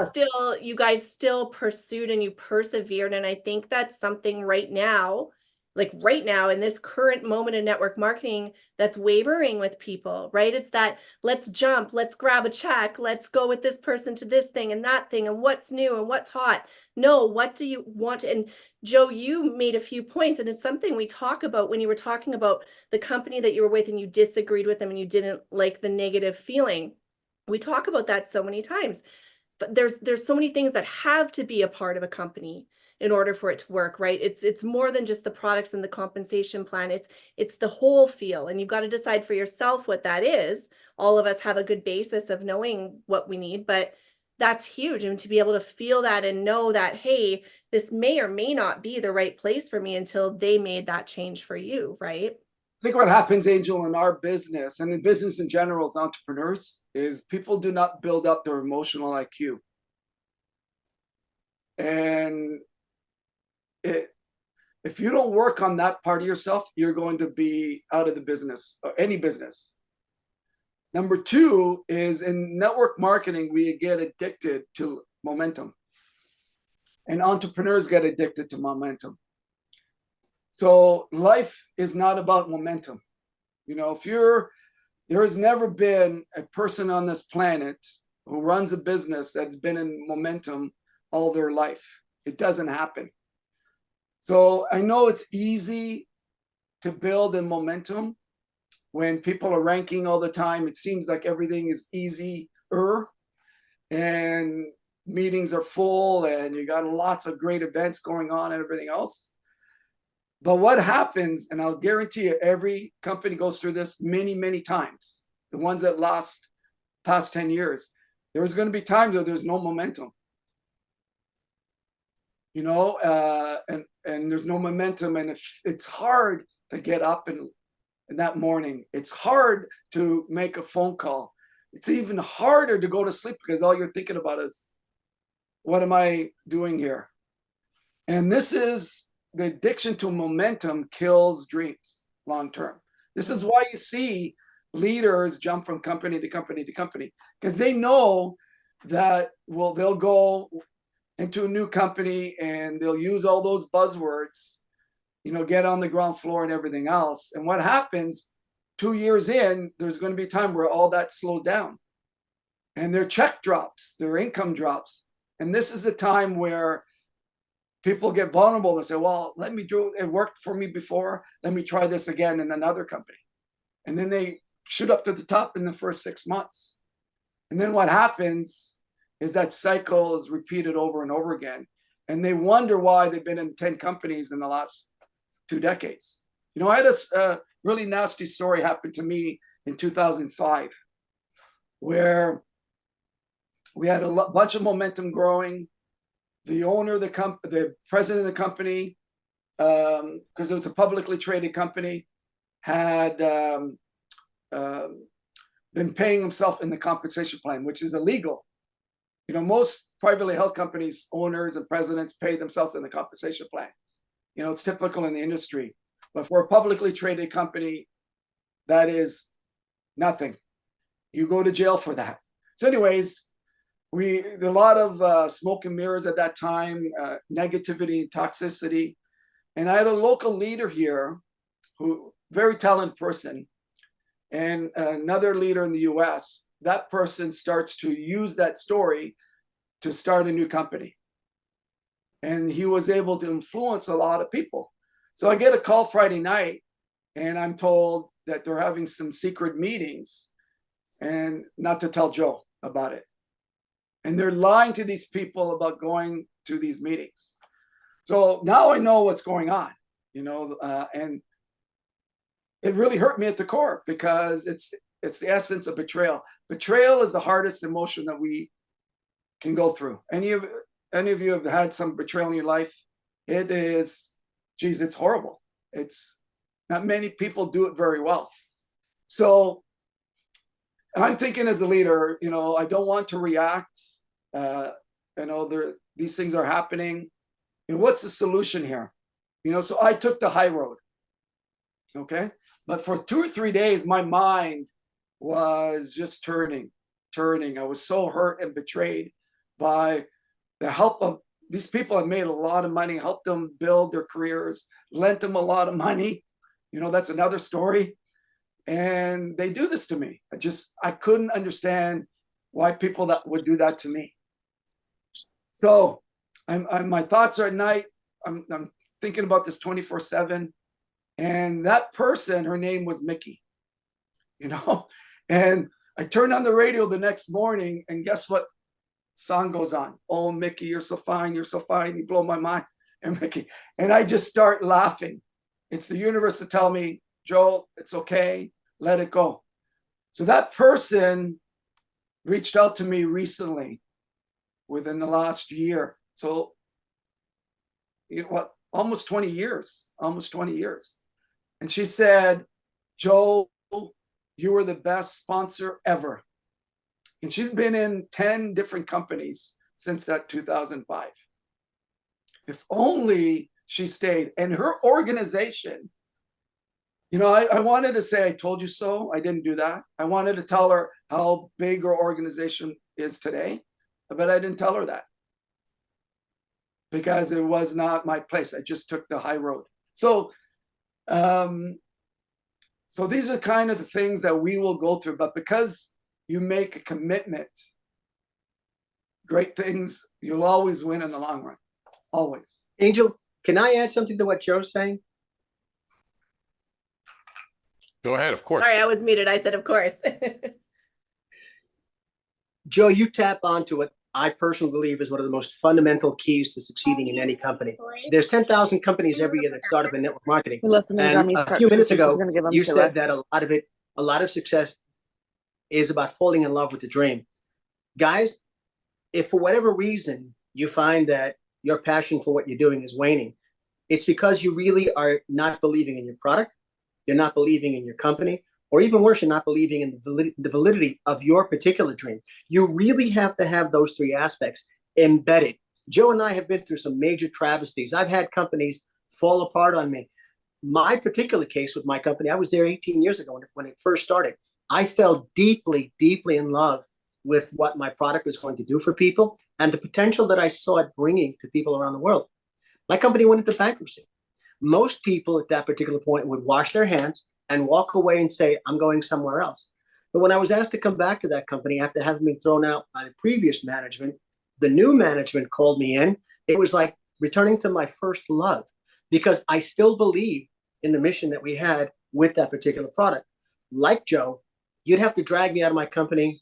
guys still pursued and you persevered. And I think that's something right now, like right now in this current moment in network marketing, that's wavering with people, right? It's that let's jump, let's grab a check, let's go with this person to this thing and that thing, and what's new and what's hot. No, what do you want? And Joe, you made a few points, and it's something we talk about when you were talking about the company that you were with and you disagreed with them and you didn't like the negative feeling. We talk about that so many times, but there's so many things that have to be a part of a company in order for it to work, right? It's more than just the products and the compensation plan. It's the whole feel, and you've got to decide for yourself what that is. All of us have a good basis of knowing what we need, but that's huge. And to be able to feel that and know that, hey, this may or may not be the right place for me until they made that change for you, right? I think what happens, Angel, in our business and in business in general as entrepreneurs is people do not build up their emotional IQ. And if you don't work on that part of yourself, you're going to be out of the business, or any business. Number two is, in network marketing, we get addicted to momentum. And entrepreneurs get addicted to momentum. So life is not about momentum. You know, there has never been a person on this planet who runs a business that's been in momentum all their life. It doesn't happen. So I know it's easy to build in momentum when people are ranking all the time. It seems like everything is easier and meetings are full and you got lots of great events going on and everything else. But what happens, and I'll guarantee you, every company goes through this many, many times. The ones that last past 10 years, there's going to be times where there's no momentum. You know, and there's no momentum, and it's hard to get up and in that morning. It's hard to make a phone call. It's even harder to go to sleep because all you're thinking about is, what am I doing here? And this is the addiction to momentum kills dreams long term. This is why you see leaders jump from company to company to company, because they know that, well, they'll go into a new company and they'll use all those buzzwords, you know, get on the ground floor and everything else. And what happens 2 years in, there's going to be a time where all that slows down and their check drops, their income drops. And this is a time where people get vulnerable and say, well, let me do it. It worked for me before. Let me try this again in another company. And then they shoot up to the top in the first 6 months. And then what happens is that cycle is repeated over and over again. And they wonder why they've been in 10 companies in the last 2 decades. You know, I had a really nasty story happen to me in 2005, where we had a bunch of momentum growing. The owner of the president of the company, because it was a publicly traded company, had been paying himself in the compensation plan, which is illegal. You know, most privately held companies, owners and presidents pay themselves in the compensation plan. You know, it's typical in the industry. But for a publicly traded company, that is nothing. You go to jail for that. So anyways, there a lot of smoke and mirrors at that time, negativity, toxicity. And I had a local leader here, who very talented person, and another leader in the US. That person starts to use that story to start a new company. And he was able to influence a lot of people. So I get a call Friday night, and I'm told that they're having some secret meetings and not to tell Joe about it. And they're lying to these people about going to these meetings. So now I know what's going on, you know, and it really hurt me at the core, because it's the essence of betrayal. Betrayal is the hardest emotion that we can go through. Any of you have had some betrayal in your life? It is, geez, it's horrible. It's not many people do it very well. So I'm thinking as a leader, you know, I don't want to react. You know, these things are happening. You know, what's the solution here? You know, so I took the high road. Okay. But for 2 or 3 days, my mind was just turning. I was so hurt and betrayed by the help of these people. Have made a lot of money, helped them build their careers, lent them a lot of money. You know, that's another story. And they do this to me. I couldn't understand why people that would do that to me. So my thoughts are at night. I'm thinking about this 24/7. And that person, her name was Mickey, you know, and I turned on the radio the next morning, and guess what song goes on? Oh, Mickey, you're so fine. You're so fine. You blow my mind. And Mickey, and I just start laughing. It's the universe to tell me, Joel, it's okay. Let it go. So that person reached out to me recently, within the last year. So, you know what? Almost 20 years. And she said, Joe, you were the best sponsor ever. And she's been in 10 different companies since that 2005. If only she stayed. And her organization, you know, I wanted to say, I told you so. I didn't do that. I wanted to tell her how big her organization is today, but I didn't tell her that, because it was not my place. I just took the high road. So these are kind of the things that we will go through. But because you make a commitment, great things, you'll always win in the long run. Always. Angel, can I add something to what Joe's saying? Go ahead, of course. Sorry, I was muted. I said, of course. Joe, you tap onto I personally believe is one of the most fundamental keys to succeeding in any company. There's 10,000 companies every year that start up in network marketing. And a few minutes ago, you said that a lot of success is about falling in love with the dream. Guys, if for whatever reason you find that your passion for what you're doing is waning, it's because you really are not believing in your product, you're not believing in your company, or even worse, you're not believing in the validity of your particular dream. You really have to have those three aspects embedded. Joe and I have been through some major travesties. I've had companies fall apart on me. My particular case with my company, I was there 18 years ago when it first started. I fell deeply, deeply in love with what my product was going to do for people and the potential that I saw it bringing to people around the world. My company went into bankruptcy. Most people at that particular point would wash their hands and walk away and say, I'm going somewhere else. But when I was asked to come back to that company after having been thrown out by the previous management, the new management called me in. It was like returning to my first love because I still believe in the mission that we had with that particular product. Like Joe, you'd have to drag me out of my company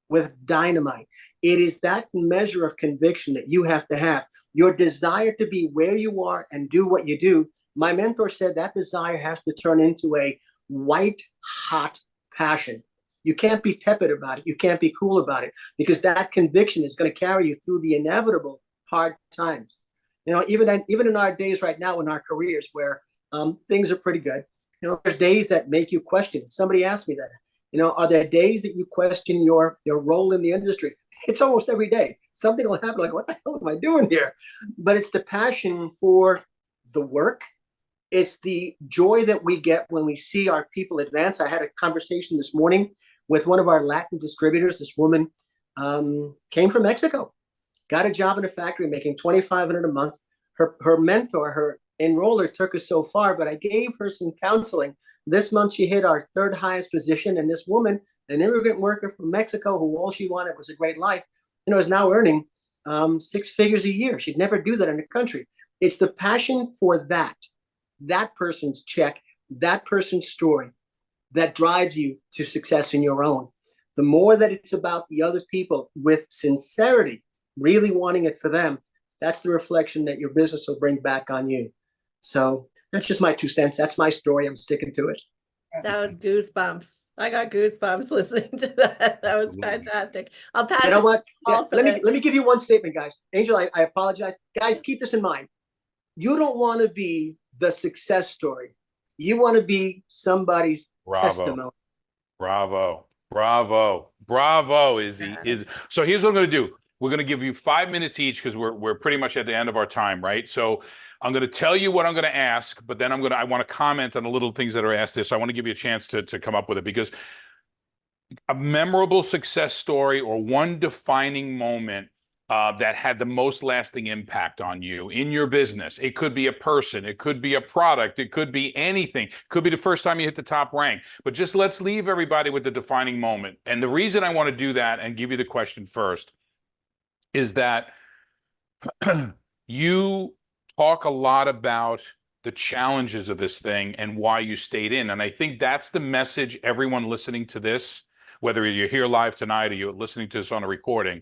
with dynamite. It is that measure of conviction that you have to have. Your desire to be where you are and do what you do. My mentor said that desire has to turn into a white hot passion. You can't be tepid about it. You can't be cool about it because that conviction is going to carry you through the inevitable hard times. You know, even in our days right now in our careers where things are pretty good, you know, there's days that make you question. Somebody asked me that. You know, are there days that you question your role in the industry? It's almost every day. Something will happen like, what the hell am I doing here? But it's the passion for the work. It's the joy that we get when we see our people advance. I had a conversation this morning with one of our Latin distributors. This woman came from Mexico, got a job in a factory making $2,500 a month. Her mentor, her enroller took her so far, but I gave her some counseling. This month, she hit our third highest position. And this woman, an immigrant worker from Mexico, who all she wanted was a great life, you know, is now earning 6 figures a year. She'd never do that in the country. It's the passion for that person's check, that person's story that drives you to success in your own. The more that it's about the other people with sincerity, really wanting it for them, that's the reflection that your business will bring back on you. So that's just my 2 cents. That's my story. I'm sticking to it. That was goosebumps. I got goosebumps listening to that. That was fantastic. I'll pass You know it what? Yeah, for let me give you one statement, guys. Angel, I apologize. Guys, keep this in mind. You don't want to be the success story. You want to be somebody's testimony. Bravo, Izzy. So here's what I'm going to do. We're going to give you 5 minutes each because we're pretty much at the end of our time, right? So I'm going to tell you what I'm going to ask, but then I want to comment on the little things that are asked there. So I want to give you a chance to come up with it because a memorable success story or one defining moment that had the most lasting impact on you in your business. It could be a person, it could be a product, it could be anything. It could be the first time you hit the top rank. But just let's leave everybody with the defining moment. And the reason I want to do that and give you the question first is that you talk a lot about the challenges of this thing and why you stayed in. And I think that's the message everyone listening to this, whether you're here live tonight or you're listening to this on a recording,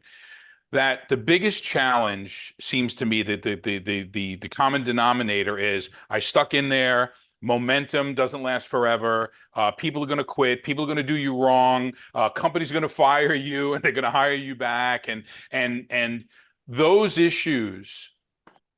that the biggest challenge seems to me that the common denominator is I stuck in there. Momentum doesn't last forever. People are going to quit. People are going to do you wrong. Companies are going to fire you and they're going to hire you back. And those issues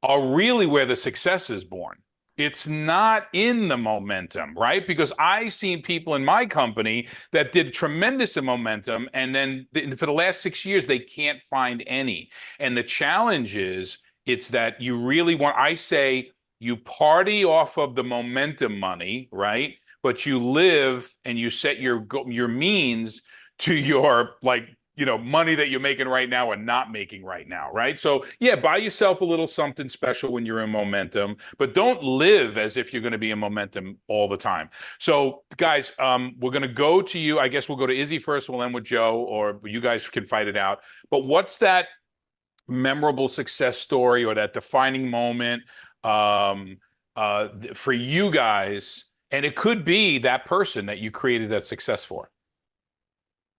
are really where the success is born. It's not in the momentum, right? Because I've seen people in my company that did tremendous in momentum, and then for the last 6 years, they can't find any. And the challenge is, it's that you really want, I say, you party off of the momentum money, right? But you live and you set your means to your, like, you know, money that you're making right now and not making right now, right? So yeah, buy yourself a little something special when you're in momentum, but don't live as if you're going to be in momentum all the time. So guys, we're going to go to you. I guess we'll go to Izzy first. We'll end with Joe, or you guys can fight it out. But what's that memorable success story or that defining moment for you guys? And it could be that person that you created that success for.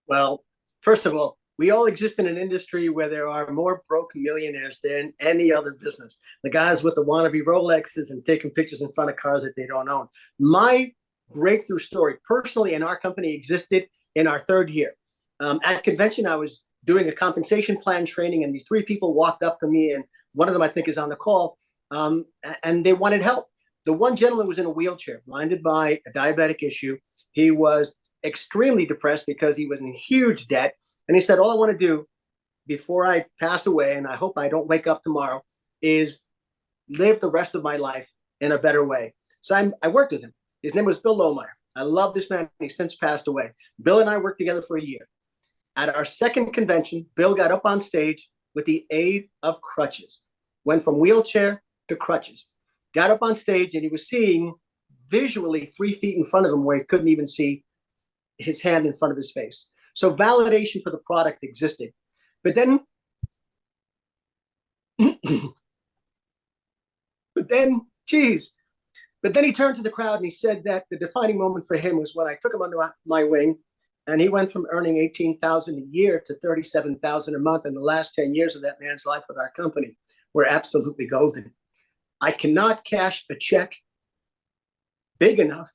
Well, first of all, We all exist in an industry where there are more broke millionaires than any other business. The guys with the wannabe Rolexes and taking pictures in front of cars that they don't own. My breakthrough story personally in our company existed in our third year. At convention, I was doing a compensation plan training, and these three people walked up to me, and one of them I think is on the call, and they wanted help. The one gentleman was in a wheelchair, blinded by a diabetic issue. He was extremely depressed because he was in huge debt. And he said, all I want to do before I pass away, and I hope I don't wake up tomorrow, is live the rest of my life in a better way. So I worked with him. His name was Bill Lohmeyer. I love this man. He's since passed away. Bill and I worked together for a year. At our second convention, Bill got up on stage with the aid of crutches, went from wheelchair to crutches, got up on stage, and he was seeing visually 3 feet in front of him where he couldn't even see his hand in front of his face. So validation for the product existed. But then, but then he turned to the crowd and he said that the defining moment for him was when I took him under my wing, and he went from earning $18,000 a year to $37,000 a month. And the last 10 years of that man's life with our company were absolutely golden. I cannot cash a check big enough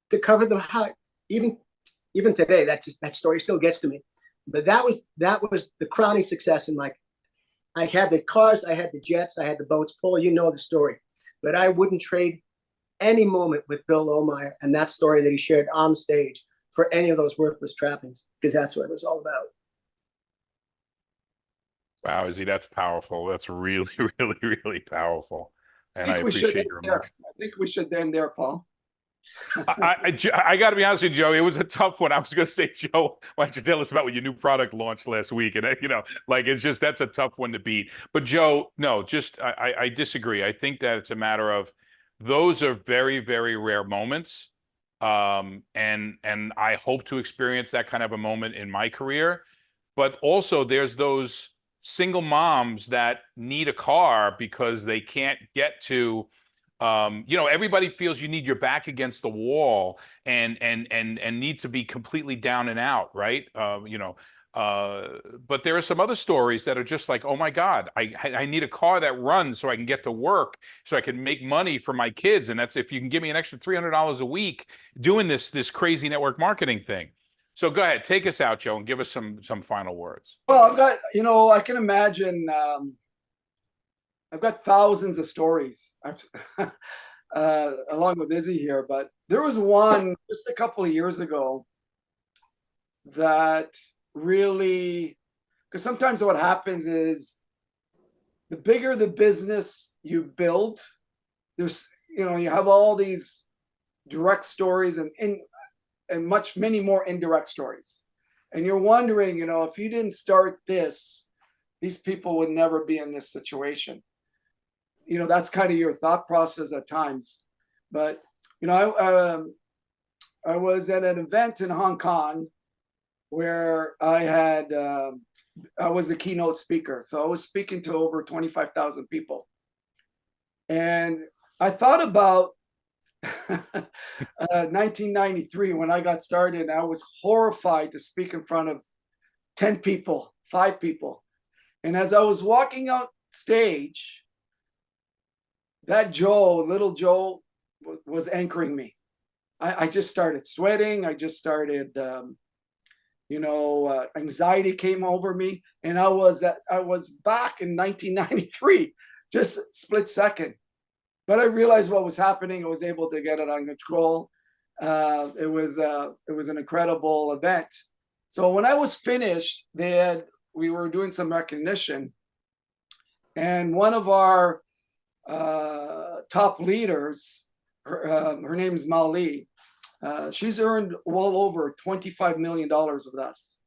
to cover the high. Even today, that story still gets to me. But that was the crowning success in my. I had the cars, I had the jets, I had the boats. Paul, you know the story. But I wouldn't trade any moment with Bill Lohmeyer and that story that he shared on stage for any of those worthless trappings, because that's what it was all about. Wow, Izzy, that's powerful. That's really, really, really powerful. And I appreciate your emotion. I think we should end there, Paul. I got to be honest with you, Joe. It was a tough one. I was going to say, Joe, why don't you tell us about what your new product launched last week? And that's a tough one to beat. But Joe, no, I disagree. I think that it's a matter of those are very, very rare moments, and I hope to experience that kind of a moment in my career. But also, there's those single moms that need a car because they can't get to. Everybody feels you need your back against the wall and need to be completely down and out, right? But there are some other stories that are just like, oh my God, I need a car that runs so I can get to work, so I can make money for my kids. And that's if you can give me an extra $300 a week doing this crazy network marketing thing. So go ahead, take us out, Joe, and give us some final words. Well, I've got, I can imagine. I've got thousands of stories along with Izzy here, but there was one just a couple of years ago that really, because sometimes what happens is the bigger the business you build, there's, you have all these direct stories and many more indirect stories. And you're wondering, if you didn't start this, these people would never be in this situation. That's kind of your thought process at times. But, I was at an event in Hong Kong where I was the keynote speaker. So I was speaking to over 25,000 people. And I thought about 1993 when I got started. I was horrified to speak in front of 10 people, 5 people. And as I was walking out stage, that little Joe, was anchoring me. I just started sweating. I just started, anxiety came over me, and I was back in 1993, just a split second. But I realized what was happening. I was able to get it under control. It was an incredible event. So when I was finished, we were doing some recognition, and one of our top leaders, her name is Mali. She's earned well over $25 million with us.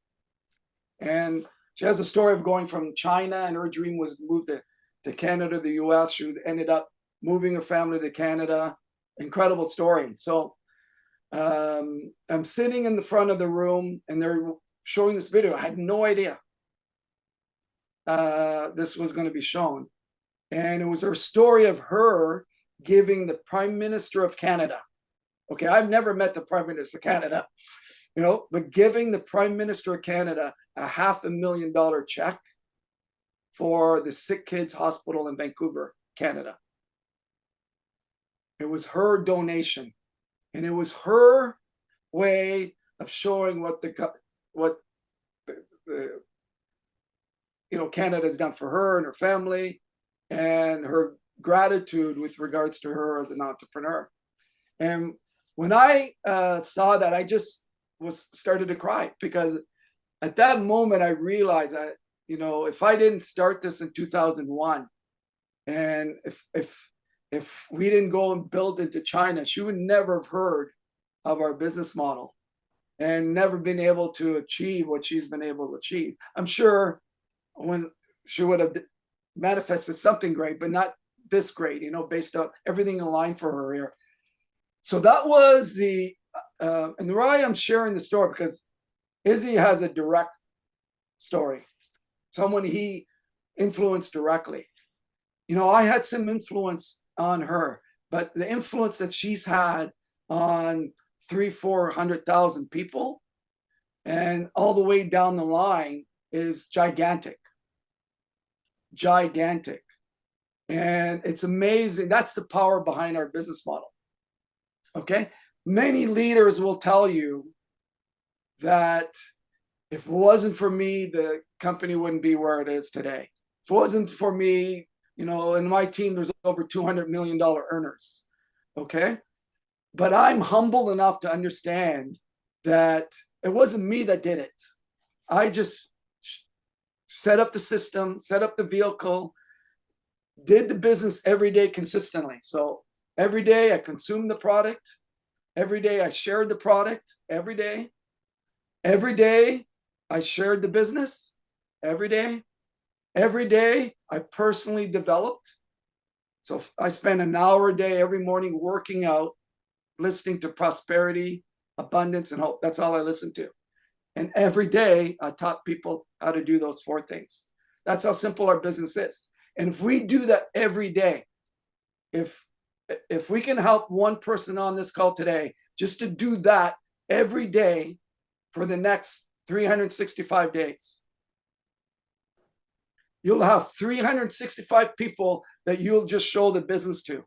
And she has a story of going from China, and her dream was to move to Canada, the US. She ended up moving her family to Canada. Incredible story. So I'm sitting in the front of the room, and they're showing this video. I had no idea this was going to be shown. And it was her story of her giving the Prime Minister of Canada. Okay, I've never met the Prime Minister of Canada, but giving the Prime Minister of Canada a $500,000 check for the Sick Kids Hospital in Vancouver, Canada. It was her donation, and it was her way of showing what Canada has done for her and her family, and her gratitude with regards to her as an entrepreneur. And when I saw that, I just started to cry, because at that moment I realized that, if I didn't start this in 2001, and if we didn't go and build into China, she would never have heard of our business model and never been able to achieve what she's been able to achieve. I'm sure when she would have manifested something great, but not this great, based on everything aligned for her here. So that was and why I'm sharing the story, because Izzy has a direct story, someone he influenced directly. I had some influence on her, but the influence that she's had on 300,000-400,000 people and all the way down the line is gigantic. And it's amazing. That's the power behind our business model. Okay. Many leaders will tell you that if it wasn't for me, the company wouldn't be where it is today. If it wasn't for me, in my team, there's over $200 million earners. Okay. But I'm humble enough to understand that it wasn't me that did it. I just set up the system, set up the vehicle, did the business every day consistently. So every day I consumed the product. Every day I shared the product. Every day I shared the business. Every day I personally developed. So I spend an hour a day every morning working out, listening to prosperity, abundance, and hope. That's all I listen to. And every day I taught people how to do those 4 things. That's how simple our business is. And if we do that every day, if we can help one person on this call today just to do that every day for the next 365 days, you'll have 365 people that you'll just show the business to.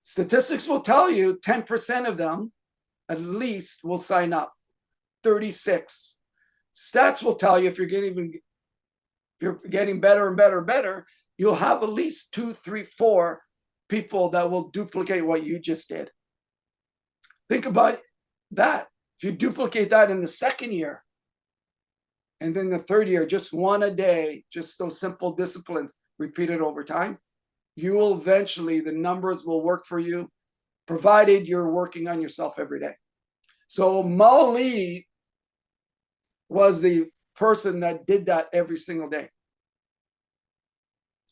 Statistics will tell you 10% of them at least will sign up. 36. Stats will tell you if you're getting better and better, you'll have at least 2, 3, 4 people that will duplicate what you just did. Think about that. If you duplicate that in the second year, and then the third year, just one a day, just those simple disciplines repeated over time, you will eventually, the numbers will work for you, provided you're working on yourself every day. So Molly was the person that did that every single day.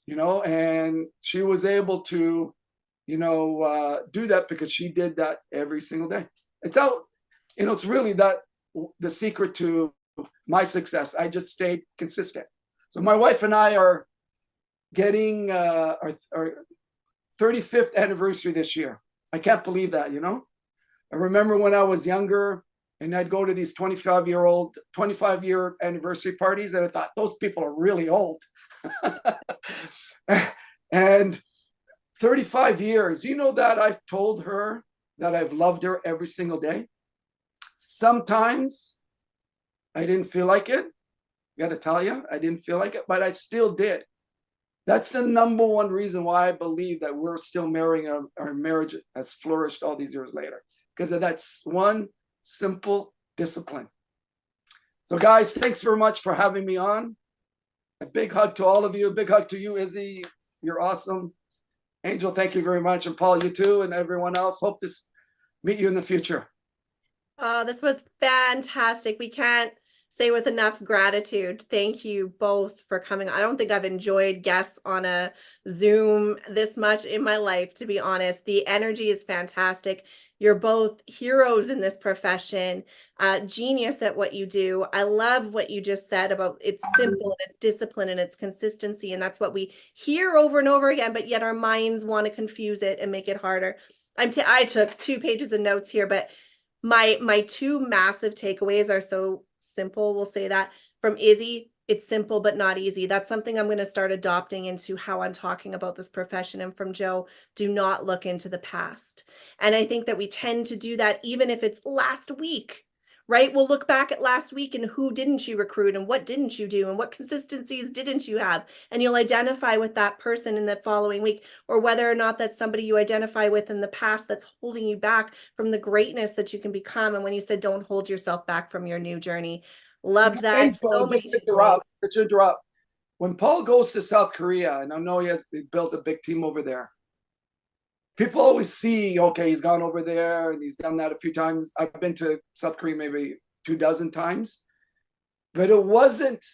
And she was able to, do that because she did that every single day. It's out, it's really that the secret to my success. I just stayed consistent. So my wife and I are getting our 35th anniversary this year. I can't believe that, I remember when I was younger and I'd go to these 25-year anniversary parties, and I thought, those people are really old. And 35 years, that I've told her that I've loved her every single day. Sometimes I didn't feel like it. I got to tell you, I didn't feel like it, but I still did. That's the number one reason why I believe that we're still marrying. Our marriage has flourished all these years later, because of that one simple discipline. So guys, thanks very much for having me on. A big hug to all of you. A big hug to you, Izzy. You're awesome. Angel, thank you very much. And Paul, you too, and everyone else. Hope to meet you in the future. Oh, this was fantastic. We can't say with enough gratitude. Thank you both for coming. I don't think I've enjoyed guests on a Zoom this much in my life, to be honest. The energy is fantastic. You're both heroes in this profession, genius at what you do. I love what you just said about it's simple and it's discipline and it's consistency. And that's what we hear over and over again, but yet our minds want to confuse it and make it harder. I took 2 pages of notes here, but My two massive takeaways are so simple. We'll say that from Izzy, it's simple but not easy. That's something I'm going to start adopting into how I'm talking about this profession. And from Joe, do not look into the past. And I think that we tend to do that even if it's last week, right? We'll look back at last week and who didn't you recruit and what didn't you do and what consistencies didn't you have? And you'll identify with that person in the following week, or whether or not that's somebody you identify with in the past that's holding you back from the greatness that you can become. And when you said don't hold yourself back from your new journey, loved that. Angel, So many just to takeaways. interrupt. When Paul goes to South Korea, and I know he built a big team over there, people always see, okay, he's gone over there and he's done that a few times. I've been to South Korea maybe 24 times, but it wasn't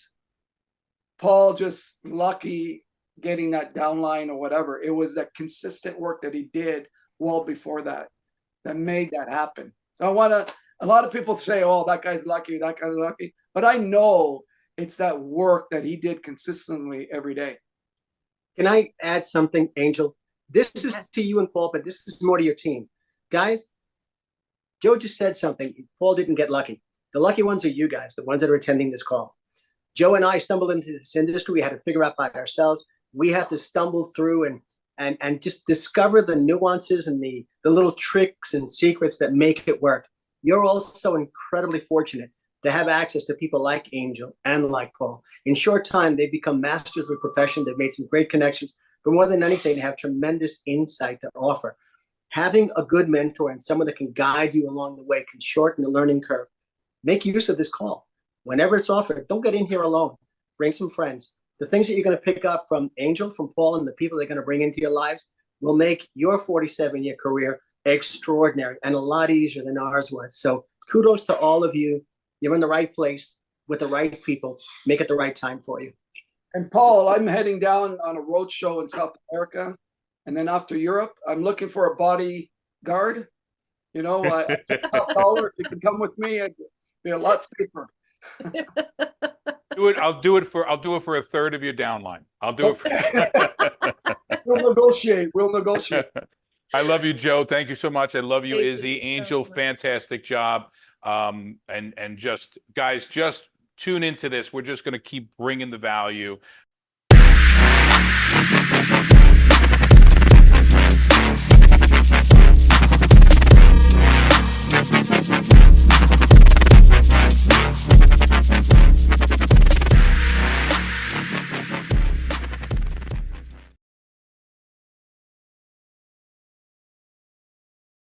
Paul just lucky getting that downline or whatever. It was that consistent work that he did well before that made that happen. So I want to, a lot of people say, oh, that guy's lucky, that guy's lucky. But I know it's that work that he did consistently every day. Can I add something, Angel? This is to you and Paul, but this is more to your team. Guys, Joe just said something. Paul didn't get lucky. The lucky ones are you guys, the ones that are attending this call. Joe and I stumbled into this industry. We had to figure out by ourselves. We had to stumble through and just discover the nuances and the little tricks and secrets that make it work. You're also incredibly fortunate to have access to people like Angel and like Paul. In short time, they've become masters of the profession. They've made some great connections, but more than anything, they have tremendous insight to offer. Having a good mentor and someone that can guide you along the way can shorten the learning curve. Make use of this call. Whenever it's offered, don't get in here alone. Bring some friends. The things that you're going to pick up from Angel, from Paul, and the people they're going to bring into your lives will make your 47-year career extraordinary and a lot easier than ours was. So kudos to all of you. You're in the right place with the right people. Make it the right time for you. And Paul, I'm heading down on a road show in South America. And then after Europe, I'm looking for a bodyguard. You know, $1 if you can come with me, it'd be a lot safer. I'll do it for a third of your downline. I'll do it for We'll negotiate. We'll negotiate. I love you, Joe. Thank you so much. I love you, Thank Izzy. you Angel, so much. fantastic job. And just guys, just tune into this. We're just going to keep bringing the value.